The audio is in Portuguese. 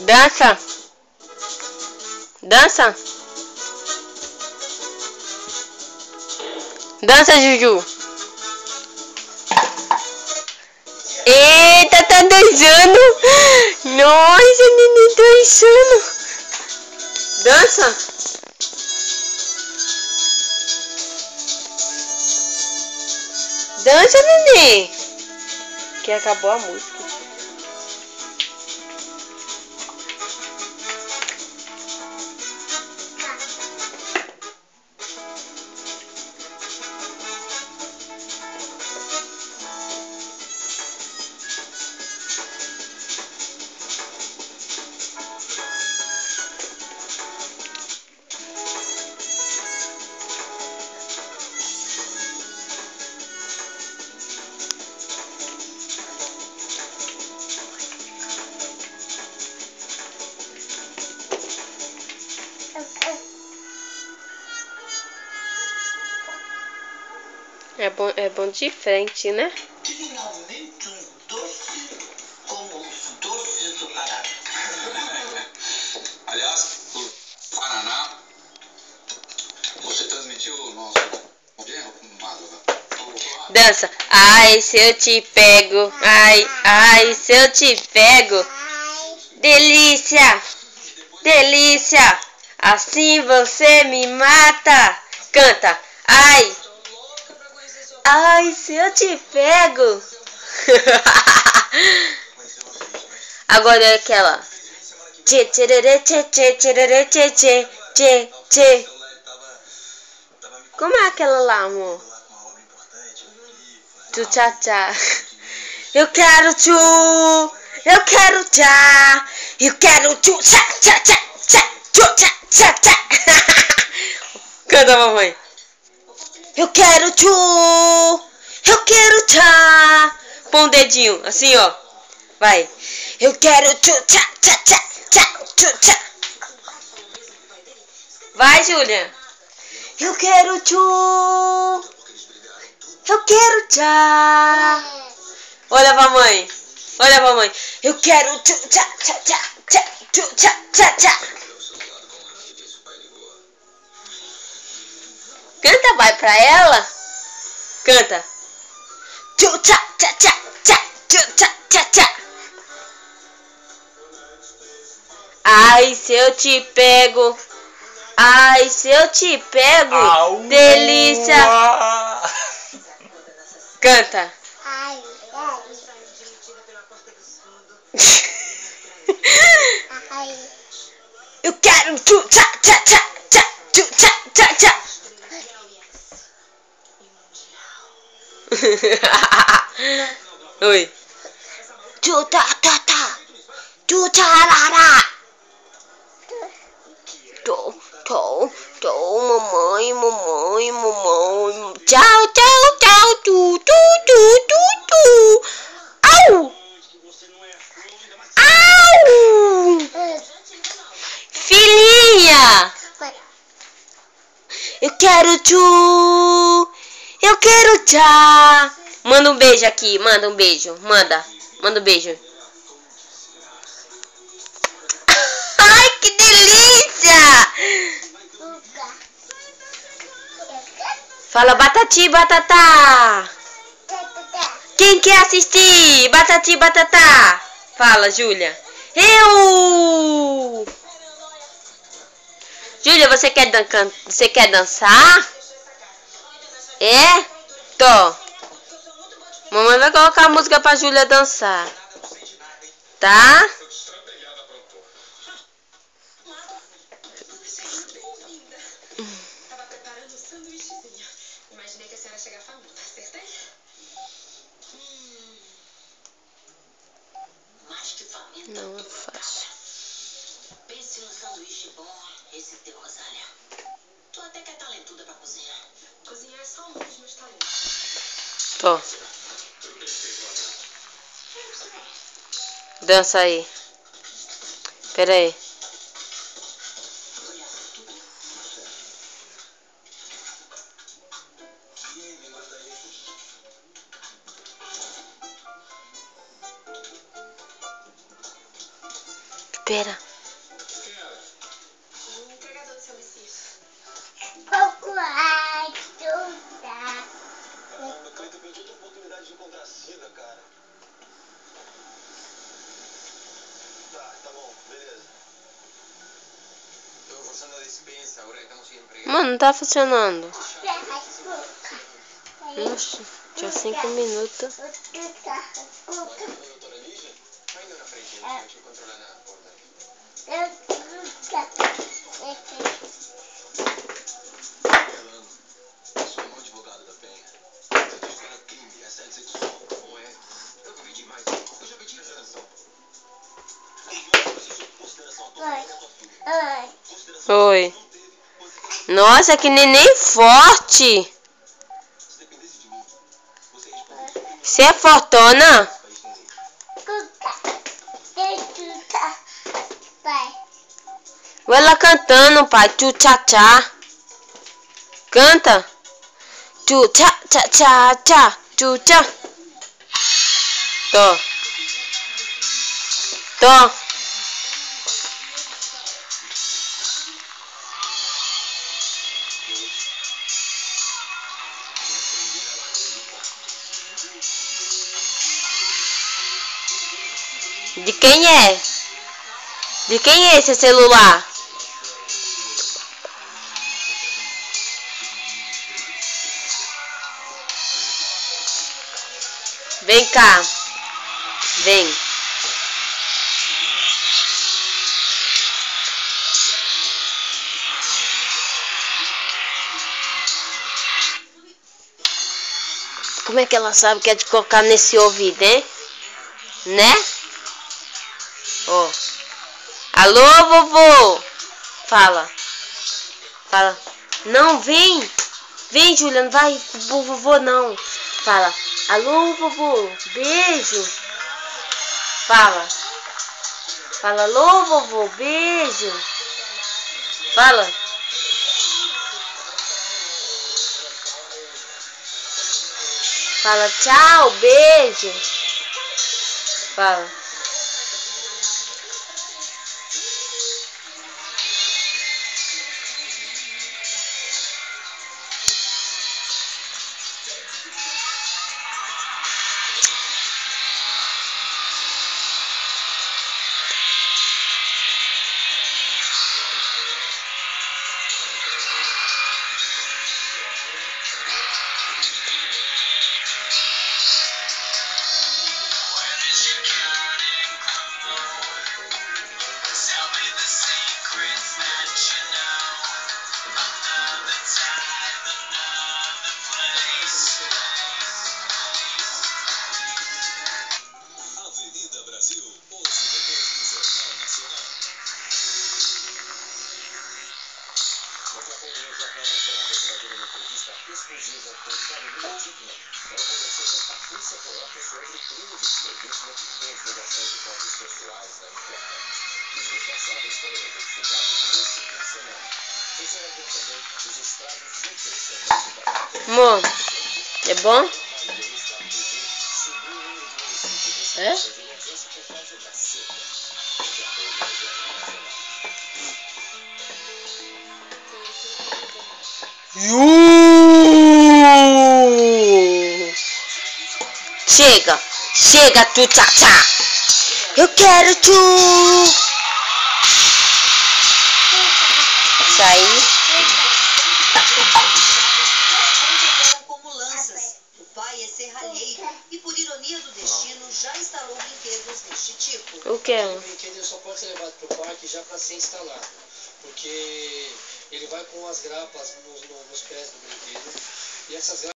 Dança. Dança. Dança, Juju. Eita, tá dançando. Nossa, neném dançando. Dança. Dança, neném. Que acabou a música. É bom de frente, né? Finalmente um doce como os doces do Pará. Aliás, por Paraná, você transmitiu o nosso dança. Ai, se eu te pego. Ai, ai, se eu te pego. Delícia, delícia. Assim você me mata. Canta. Ai. Ai, se eu te pego. Agora é aquela. Tchê, tchê, tchê, tchê, tchê, tchê, tchê, tchê, tchê. Como é aquela lá, amor? Tu tchá tchá. Eu quero tchu. Eu quero tchá. Eu quero tchu tchá tchá tchá tchá tchu tchá tchá tchá. Canta, mamãe. Eu quero tchu. Eu quero tchá. Põe um dedinho, assim, ó. Vai. Eu quero tchu tchá tchá tchá tchá tchu tchá. Vai, Júlia. Eu quero tchu. Eu quero tchá. Olha pra mãe. Olha pra mãe. Eu quero tchu tchá tchá tchá tchá tchu tchá tchá tchá. Canta, vai pra ela. Canta. Tchu tchá tchá tchá tchá tchu tchá tchá tchá. Ai, se eu te pego. Ai, se eu te pego. Au. Delícia. Canta. Ai, ai. Ai. Eu quero tchu tchá tchá tchá tchá tchu tchá tchá tchá. Oi. Tchu tá tá tá. Tchu tcharará. Tô, mamãe, mamãe, mamãe. Tchau, tchau, tchau, tu, tu, tu, tu, tu. Au! Au! Filhinha! Eu quero tchu. Eu quero tchá. Manda um beijo aqui, manda um beijo. Manda um beijo. Ai, que delícia! Fala batati, batatá. Quem quer assistir? Batati, batatá. Fala, Júlia. Eu! Júlia, você quer dançar? É? Tô. Mamãe vai colocar a música pra Júlia dançar. Tá? Imaginei que a senhora chegar faminta, acertei? Mais que faminta. Não é fácil. Pense num sanduíche bom, esse teu, Rosália. Tu até que é talentuda pra cozinhar. Cozinhar é só um dos meus talentos. Tô. Dança aí. Pera aí. Pera. Um carregador de serviço. Caramba, Cleiton, perdi outra oportunidade de encontrar a Cida, cara. Tá bom, beleza. Estoy forzando a despensa, ahora que estamos sin empleados. Mano, não tá funcionando. Nossa, já 5 minutos. Doutora Lígia? Venga na frente, a gente controla nada, porta. Sou um advogado da Penha. Você diz que era crime, assédio sexual. Não é? Eu não pedi mais. Eu já pedi atenção. Consideração a tua filha. Oi. Nossa, que neném forte. Se dependesse de mim, você responderia. Você é fortona? Olha ela cantando, pai. Tchu tchá tchá. Canta. Tchu tchá tchá tchá tchá. Tchu tchá. Tô. De quem é? De quem é esse celular? Vem cá. Vem. Como é que ela sabe que é de colocar nesse ouvido, hein? Né? Ó. Alô, vovô. Fala. Não, vem. Vem, Juliana. Vai pro vovô, não. Fala. Alô, vovô. Beijo. Fala, alô, vovô. Beijo. Fala. Fala, tchau, beijo. Fala. Avenida Brasil, hoje depois do Jornal Nacional. Daqui a pouco no Jornal Nacional você vai ter uma entrevista exclusiva com o Fábio Digna. Ela conversou com Patrícia Poeta sobre o crime de extremismo e divulgação de fotos pessoais na internet. Os responsáveis foram identificados neste fim de semana. Você vai ver também os estragos impressionantes da Amor, é bom? É? Chega, tu tchá tchá. Eu quero tu. Sair. Como lanças. O pai é serralheiro e, por ironia do destino, já instalou brinquedos deste tipo. O que? O brinquedo só pode ser levado para o parque já para ser instalado, porque ele vai com as grapas nos pés do brinquedo e essas grapas